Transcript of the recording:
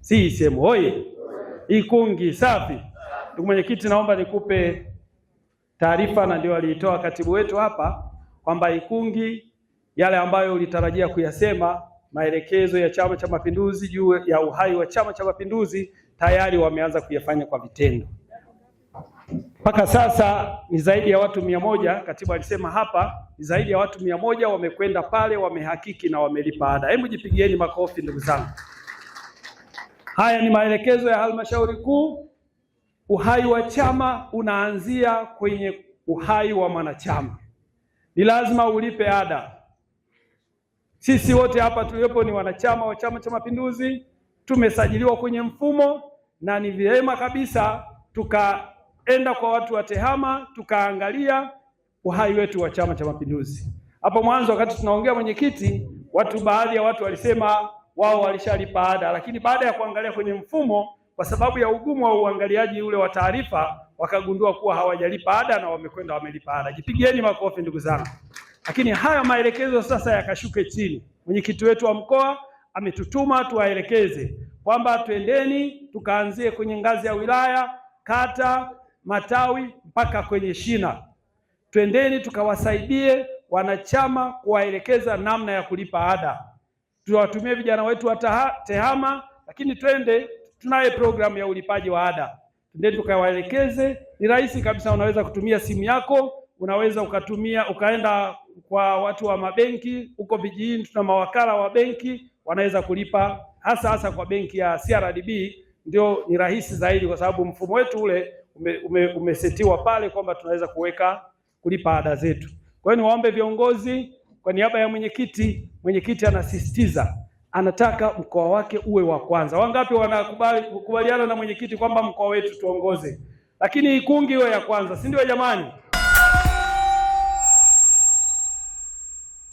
CCM hoye! Ikungi safi! Ndugu mwenyekiti, naomba nikupe taarifa, na ndio aliitoa katibu wetu hapa, kwamba Ikungi yale ambayo ulitarajia kuyasema, maelekezo ya Chama cha Mapinduzi juu ya uhai wa Chama cha Mapinduzi tayari wameanza kuyafanya kwa vitendo. Mpaka sasa ni zaidi ya watu 100, katibu alisema hapa, ni zaidi ya watu 100 wamekwenda pale, wamehakiki na wamelipa ada. Hebu jipigieni makofi ndugu zangu. Haya ni maelekezo ya halmashauri kuu. Uhai wa chama unaanzia kwenye uhai wa mwanachama. Ni lazima ulipe ada. Sisi wote hapa tuliopo ni wanachama wa Chama cha Mapinduzi, tumesajiliwa kwenye mfumo, na ni vyema kabisa tukaenda kwa watu wa TEHAMA tukaangalia uhai wetu wa Chama cha Mapinduzi. Hapo mwanzo wakati tunaongea mwenyekiti, baadhi ya watu walisema wao walishalipa ada, lakini baada ya kuangalia kwenye mfumo, kwa sababu ya ugumu wa uangaliaji ule wa taarifa, wakagundua kuwa hawajalipa ada na wamekwenda wamelipa ada. Jipigieni makofi ndugu zangu. Lakini haya maelekezo sasa yakashuke chini. Mwenyekiti wetu wa mkoa ametutuma tuwaelekeze kwamba twendeni tukaanzie kwenye ngazi ya wilaya, kata, matawi mpaka kwenye shina. Twendeni tukawasaidie wanachama kuwaelekeza namna ya kulipa ada. Tuwatumie vijana wetu wa TEHAMA, lakini tunaye programu ya ulipaji wa ada. Twendeni tukawaelekeze. Ni rahisi kabisa, unaweza kutumia simu yako, unaweza ukaenda kwa watu wa mabenki huko vijijini, tuna mawakala wa benki wanaweza kulipa, hasa kwa benki ya CRDB ndio ni rahisi zaidi, kwa sababu mfumo wetu ule umesetiwa pale kwamba tunaweza kulipa ada zetu. Kwa hiyo niwaombe viongozi, kwa niaba ya mwenyekiti anasisitiza, anataka mkoa wake uwe wa kwanza. Wangapi wanakubaliana na mwenyekiti kwamba mkoa wetu tuongoze, lakini Ikungi iwe ya kwanza, si ndio jamani?